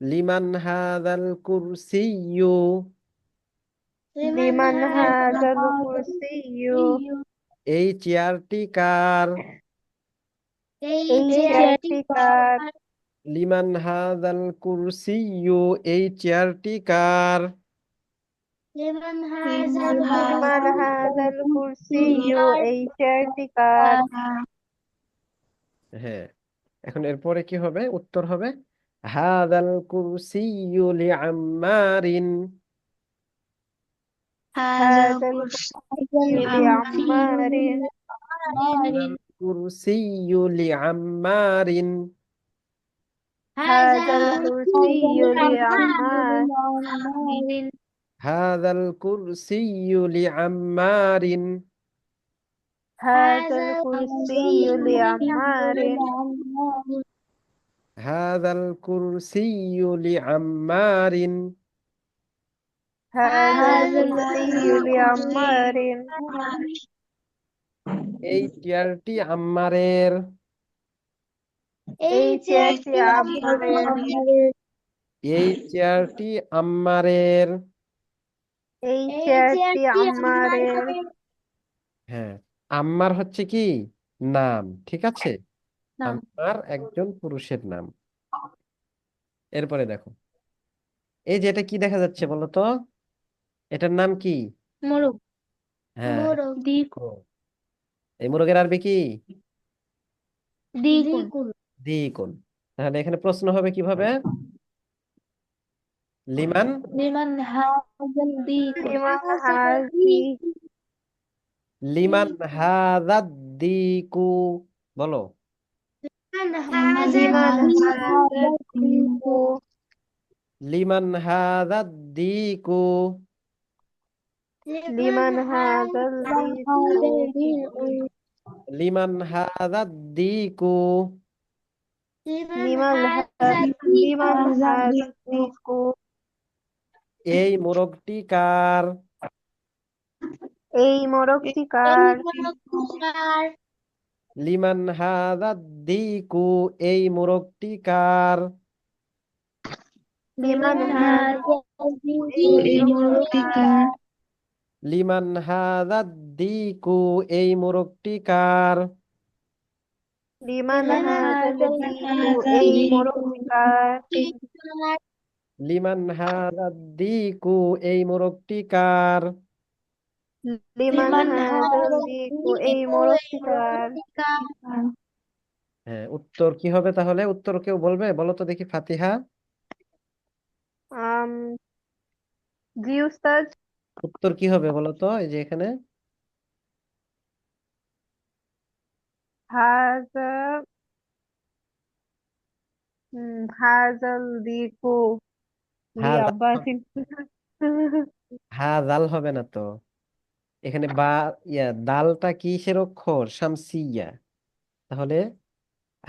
লিমান হাযাল কুরসিয়্যু লিমান হাযাল কুরসিয়্যু এই চেয়ারটি কার? এই চেয়ারটি কার? লিমান হাযাল কুরসিয়্যু এই চেয়ারটি কার? লিমান লিমান হাযাল কুরসিয়্যু এই চেয়ারটি কার? হ্যাঁ, এখন এরপরে কি হবে? উত্তর হবে হাযাল কুরসিয়্যু লিআম্মারিন হাযাল কুরসিয়্যু লিআম্মারিন কুরসিয়্যু লিআম্মারিন হাযাল কুরসিয়্যু লিআম্মার হাযাল কুরসিয়্যু লিআম্মারিন হাযাল কুরসিয়্যু লিআম্মারিন হাযাল কুরসিয়্যু লিআম্মারিন হাযাল কুরসিয়্যু লিআম্মারিন এই চেয়ারটি আম্মারের। এই চেয়ারটি আম্মারের। এই চেয়ারটি আম্মারের। এই চেয়ারটি আম্মারের। হ্যাঁ, আম্মার হচ্ছে কি নাম, ঠিক আছে? নাম। আম্মার একজন পুরুষের নাম। এরপরে দেখো এই যে এটা কি দেখা যাচ্ছে বলো তো, এটার নাম কি? মোরগ হ্যাঁ, দ্বিগুণ এই মোরগের আরবি কি? দ্বিগুণ দ্বিগুণ। তাহলে এখানে প্রশ্ন হবে কিভাবে? লিমান লিমান হাযাল দীকু লিমান হাজি লিমান হাযাদ-দীকু, বলো। লিমান হাযাল দীকু লিমান হাযাদ-দীকু, লিমান হাজাল দিকু লিমান হাযাদ-দীকু, লিমান লিমান হাজাল দিকু এই মোরগটি কার? এই মোরগটি কার? লিমান হাযাদ-দীকু, এই মোরগটি কার? লিমান হাজাল দিকু এই মোরগটি কার? লিমান হাযাদ-দীকু, এই মোরগটি কার? লিমান হাজাল দিকু এই মোরগটি কার? লিমান হাযাদ-দীকু, এই মোরগটি কার? লিমান হাজাল দিকু এই মোরগটি কার? হ্যাঁ, উত্তর কি হবে তাহলে? উত্তর কেউ বলবে? বলো তো দেখি, ফাতিহা। আম জি উস্তাদ। উত্তর কি হবে বলো তো? এই যে এখানে হাজা হাজাল দিকু লি হাজাল আব্বাসিন হাজাল হবে না তো। এখানে বা দালটা কিসের অক্ষর? শামসিয়া। তাহলে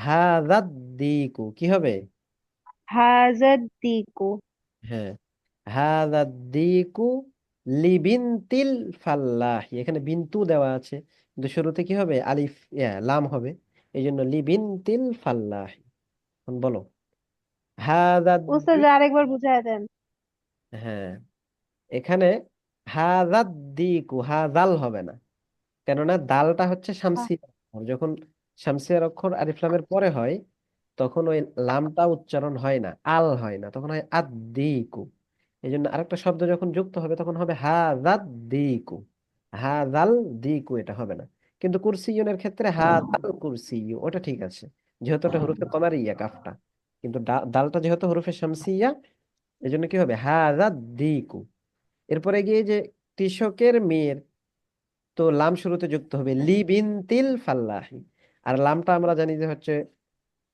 হাযাদ-দীকু কি হবে? হাজাদ দিকু হ্যাঁ, হাযাদ-দীকু লিবিনতিল ফাল্লাহি, এখানে বিন্তু দেওয়া আছে, কিন্তু শুরুতে কি হবে? আলিফ লাম হবে, এই জন্য লিবিনতিল ফাল্লাহি। এখন বলো হাযাদ-দী, উস্তাদ আরেকবার বুঝায় দেন। হ্যাঁ, এখানে হাযাদ-দীকু, হাযাল হবে না, কেননা দালটা হচ্ছে শামসিয়া অক্ষর। যখন শামসিয়ার অক্ষর আলিফ লামের পরে হয়, তখন ওই লামটা উচ্চারণ হয় না, আল হয় না, তখন হয় আদ-দীকু। এই জন্য আরেকটা শব্দ যখন যুক্ত হবে তখন হবে হাযাদ-দীকু, হাযাল দীকু, এটা হবে না। কিন্তু কুরসিয়ুনের ক্ষেত্রে হাযাল কুরসিয়ু, ওটা ঠিক আছে, যেহেতু এটা হরফে কমারিয়া কাফটা। কিন্তু দালটা যেহেতু হরফে শামসিয়া, এই জন্য কি হবে? হাযাদ-দীকু। এরপরে গিয়ে যে কৃষকের মেয়ের, তো লাম শুরুতে যুক্ত হবে লি বিনতিল ফাল্লাহি। আর লামটা আমরা জানি যে হচ্ছে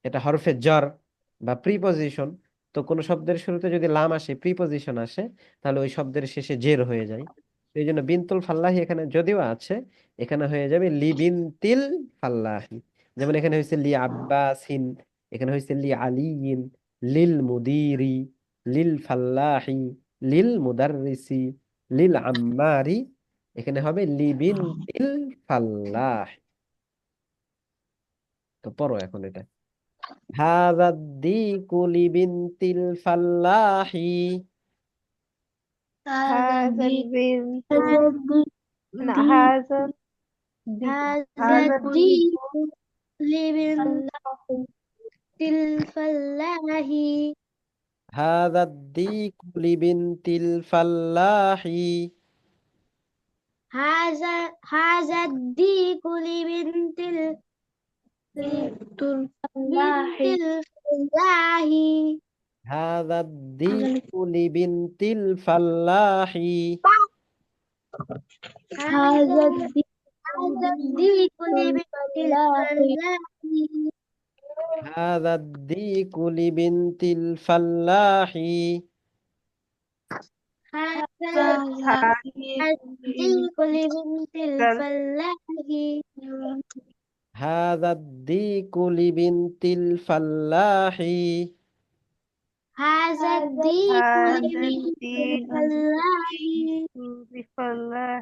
এটা হরফে জর বা প্রিপজিশন। তো কোন শব্দের শুরুতে যদি লাম আসে, প্রিপজিশন আসে, তাহলে ওই শব্দের শেষে জের হয়ে যায়। তো এই জন্য বিনতুল ফাল্লাহি এখানে যদিও আছে, এখানে হয়ে যাবে লি বিনতিল ফাল্লাহি। যেমন এখানে হয়েছে লি আব্বাসিন, এখানে হয়েছে লি আলিয়িন, লিল মুদিরি, লিল ফাল্লাহি, লিল মুদাররিসি, লিল আম্মারি। এখানে হবে লি বিনতিল ফাল্লাহ। তো পড়ো এখন এটা। هذا الديك لبنت الفلاح. হাজাল বিন না দীকু হাজাল দিকু হাজাল দিকু هذا الديك لبنت الفلاح. هذا الديك لبنت ফাল্লাহি الفلاح. هذا الديك لبنت الفلاح. হাযাল هذا الديك لبنت ফাল্লাহি الفلاح. هذا الديك لبنت الفلاح. هذا الديك لبنت الفلاح. هذا الديك لبنت الفلاح. هذا الديك হাজাল لبنت দিকু الفلاح. বিফাল্লাহ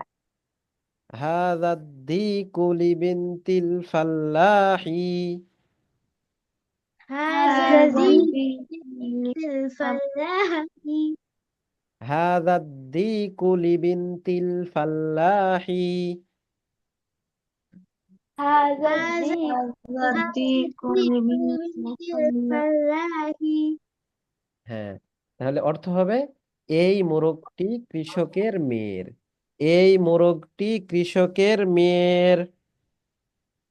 هذا الديك لبنت الفلاح. هذا الديك لبنت الفلاح. هذا الديك لبنت الفلاح. هذا هذا الديك لبنت الفلاح. হ্যাঁ, তাহলে অর্থ হবে এই মোরগটি কৃষকের মেয়ের, এই মোরগটি কৃষকের মেয়ের।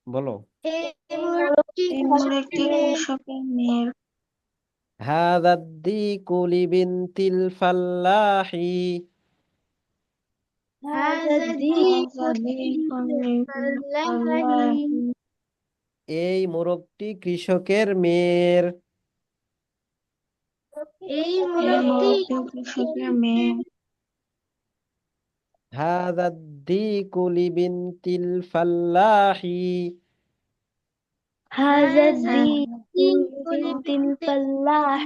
বলো। এই মোরগটি কৃষকের মেয়ের هذا الديك لبنت الفلاح هذا الديك فلاح এই মোরগটি কৃষকের মেয়ের এই মোরগটি কৃষকের মেয়ে هذا الديك لبنت الفلاح هذا الديك الديك الفلاح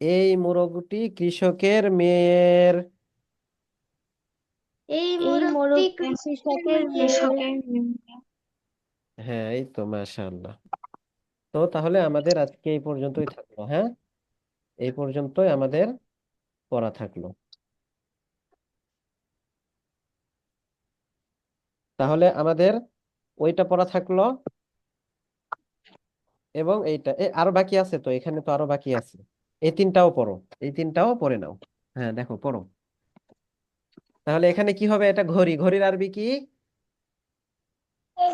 এই মোরগটি কৃষকের মেয়ের এই এই মোরগটি মোরগটি কৃষকের কৃষকের মেয়ে হ্যাঁ এই তো মাশাআল্লাহ। তো তাহলে আমাদের আজকে এই পর্যন্তই থাকলো। হ্যাঁ, এই পর্যন্তই আমাদের পড়া থাকলো। তাহলে আমাদের ওইটা পড়া থাকলো এবং এইটা আরো বাকি আছে, তো এখানে তো আরো বাকি আছে। এই তিনটাও পড়ো, এই তিনটাও পড়ে নাও। হ্যাঁ দেখো পড়ো। তাহলে এখানে কি হবে? এটা ঘড়ি, ঘড়ির আরবি কি?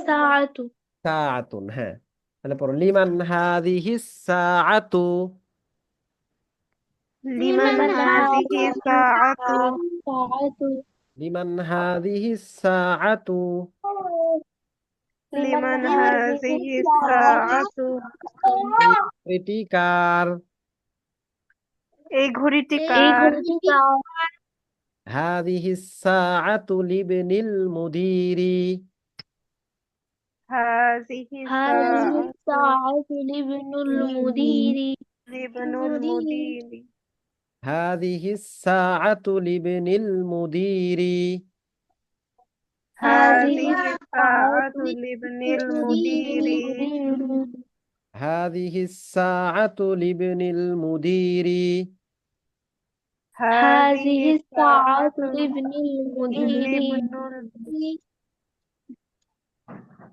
সাআতু সাআতুন। হ্যাঁ, তাহলে পড়ো লিমান হাযিহিস সাআতু। লিমান হাযিহি সাআতু সাআতু লিমান হাযিহিস সাআতু। লিমান হাযিহি সাআতু এই ঘড়িটি কার? এই ঘড়িটি এই কার? ঘড়িটি কার? হাযিহিস সাআতু লিবনিল মুদিরি। হাযিহি হাযিহি সাআতু সাআতু লিবনুল মুদিরি লিবনুল মুদিরি হাযিহিস সাআতু লিবনিল মুদিরি। হাযিহি সাআতু লিবনিল মুদিরি হাযিহিস সাআতু লিবনিল মুদিরি। হাযিহি সাআতু সাআতু লিবনিল মুদিরি লিবনুল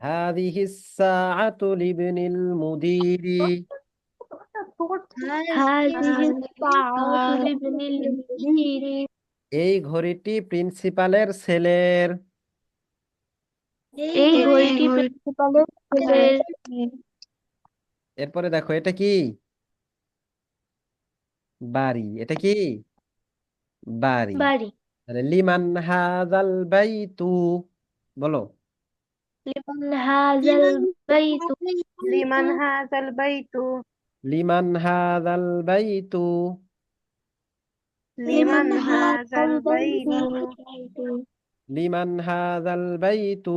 হাযিহিস সাআতু লিবনিল মুদিরি। হাযিহি সাআতু লিবনিল মুদিরি এই ঘড়িটি প্রিন্সিপালের ছেলের। এই ঘড়িটি প্রিন্সিপালের ছেলের। এরপরে দেখো এটা কি? বাড়ি। এটা কি? বাড়ি। বাড়ি। তাহলে লিমান হাযাল বাইতু, বলো। লিমান হাযাল বাইতু লিমান হাযাল বাইতু লিমান হাযাল বাইতু। লিমান হাযাল বাইতু লিমান হাযাল বাইতু।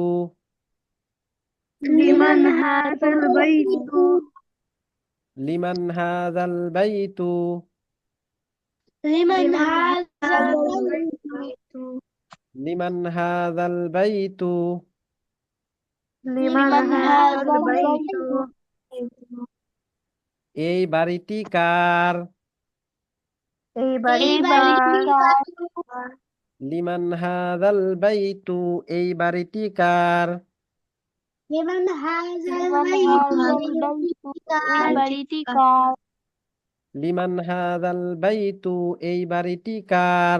লিমান হাযাল বাইতু লিমান হাযাল বাইতু। লিমান হাযাল বাইতু লিমান হাযাল বাইতু। লিমান হাযাল বাইতু এই বাড়িটি কার? এই বাড়িটি কার? লিমান হাযাল বাইতু। এই বাড়িটি কার? লিমান হাযাল বাইতু এই বাড়িটি কার? লিমান হাযাল বাইতু। এই বাড়িটি কার?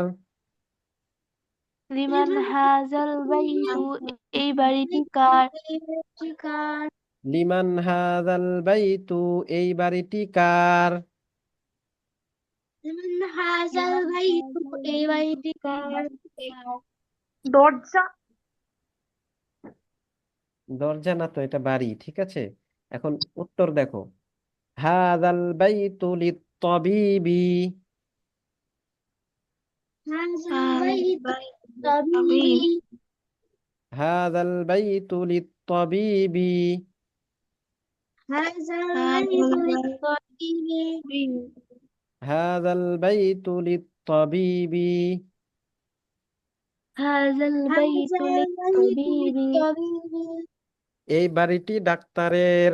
লিমান হাযাল বাইতু এই বাড়িটি কার? লিমান হাযাল বাইতু। এই বাড়িটি কার? লিমান হাযাল বাইতু এই বাড়িটি কার? দরজা। দরজা না তো, এটা বাড়ি। ঠিক আছে, এখন উত্তর দেখো। হাযাল বাইতু লিত-তাবিবি। হাযাল বাইতু হাযাল বাইতু লিত-তাবিবি। হাযাল বাইতু হাযাল বাইতু লিত-তাবিবি। হাযাল বাইতু লিত-তাবিবি এই বাড়িটি ডাক্তারের।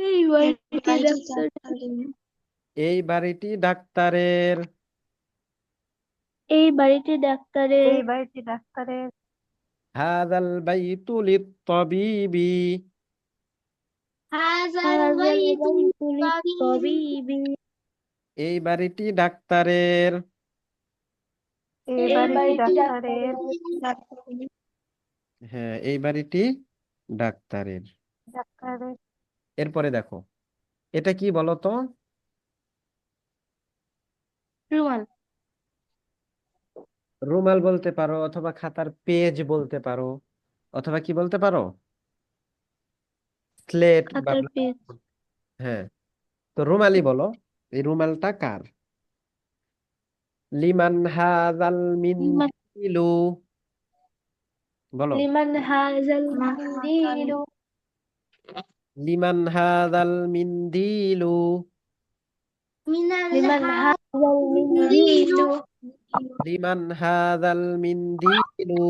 এই বাড়িটি ডাক্তারের। এই বাড়িটি ডাক্তারের। এই বাড়িটি ডাক্তারের। এই বাড়িটি ডাক্তারের। হাযাল বাইতু লিত-তাবিবি। হাযাল হাযাল বাইতু বাইতু লিত-তাবিবি এই বাড়িটি ডাক্তারের। এই এই বাড়িটি বাড়িটি ডাক্তারের। ডাক্তারের। হ্যাঁ, এই বাড়িটি ডাক্তারের। ডাক্তারের। এরপরে দেখো এটা কি বলো তো? রুমাল। রুমাল বলতে পারো, অথবা খাতার পেজ বলতে পারো, অথবা কি বলতে পারো? স্লেট বা খাতার পেজ। blackboard। হ্যাঁ, তো রুমালি বলো। এই রুমালটা কার? লিমান হাযাল মিন্দিলু, বলো। লিমান হাযাল মিন্দিলু। লিমান হাযাল মিন্দিলু। লিমান হাযাল মিন্দিলু। লিমান হাযাল মিন্দিলু।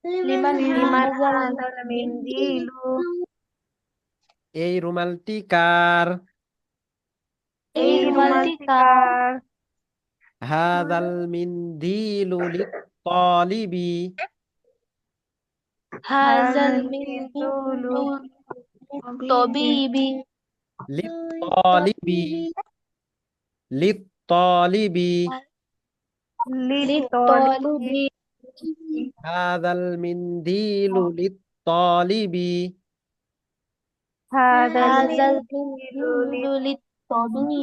লিমান লিমান হাযাল হাযাল মিন্দিলু। এই রুমালটি কার? এই রুমালটি কার? হাযাল মিন্দিলু লিত-তালিবি। হাযাল মিন্দিলু মিন্দিলু তবিবি। লিত-তালিবি। লিত-তালিবি। লিত-তালিবি। লিত-তালিবি। হাযাল মিন্দিলু লিত-তালিবি। হাযাল হাযাল মিন্দিলু মিন্দিলু লিত-তালিবি।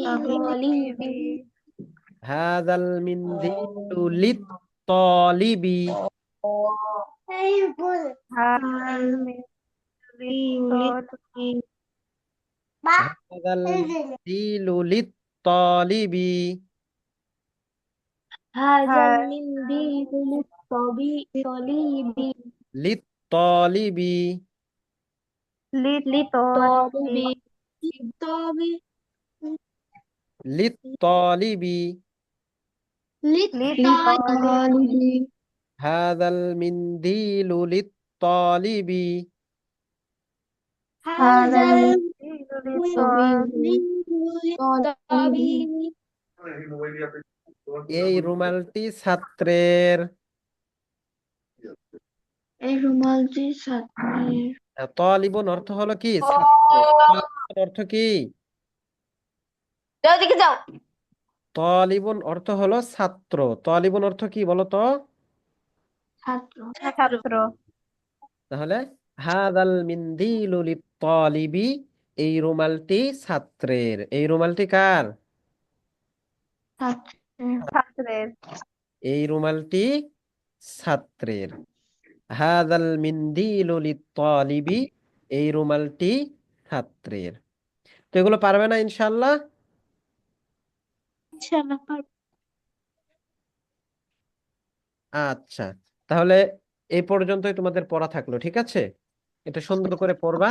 হাযাল মিন্দিলু লিত-তালিবি। হাযাল মিন্দিলু লিত-তালিবি। হাযাল মিন্দিলু লিত-তালিবি। হাযাল মিন্দিলু লিত-তালিবি। লিত-তালিবি। লিত-তালিবি। লিত-তালিবি। লিত-তালিবি। লিত-তালিবি। হাযাল মিন্দিলু লিত-তালিবি। হাযাল লিত-তালিবি। মিন্দিলু লিত-তালিবি। এই রুমালটি ছাত্রের। এই রুমালটি ছাত্রের। তালিবুন অর্থ হলো কি? ছাত্র। তালিবুন অর্থ কি? ওদিকে যাও। তালিবুন অর্থ হলো ছাত্র। তালিবুন অর্থ কি বলো তো? ছাত্র। ছাত্র। তাহলে হাযাল মিন্দিলু লিত-তালিবি, এই রুমালটি ছাত্রের। এই রুমালটি কার? ছাত্রের। ছাত্রের। এই রুমালটি ছাত্রের। হাযাল মিন্দিলু লিত-তালিবি, এই রুমালটি ছাত্রের। তো এগুলো পারবে না ইনশাআল্লাহ? ইনশাআল্লাহ পারবো। আচ্ছা, তাহলে এই পর্যন্তই তোমাদের পড়া থাকলো, ঠিক আছে? এটা সুন্দর করে পড়বা।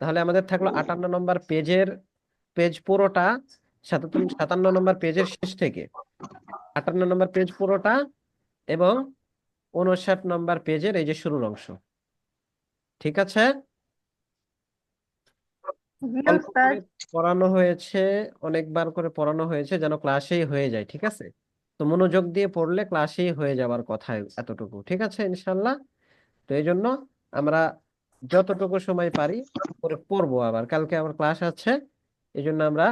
তাহলে আমাদের থাকলো 58 নম্বর পেজ পুরোটা, 57 নম্বর পেজের শেষ থেকে 58 নম্বর পেজ পুরোটা, এবং 59 নম্বর পেজের এই যে শুরুর অংশ, ঠিক আছে? জি অল্প উস্তাদ। করে পড়ানো হয়েছে, অনেকবার করে পড়ানো হয়েছে, যেন ক্লাসেই হয়ে যায়, ঠিক আছে? তো মনোযোগ দিয়ে পড়লে ক্লাসেই হয়ে যাওয়ার কথা এতটুকু, ঠিক আছে ইনশাল্লাহ? তো এই জন্য আমরা যতটুকু সময় পারি করে পড়বো, আবার কালকে আবার ক্লাস আছে, এই জন্য আমরা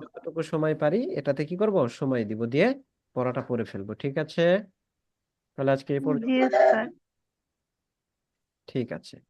যতটুকু সময় পারি এটাতে কি করব, সময় দিব, দিয়ে পড়াটা পড়ে ফেলবো, ঠিক আছে? তাহলে আজকে এই জি পর্যন্ত, উস্তাদ। ঠিক আছে।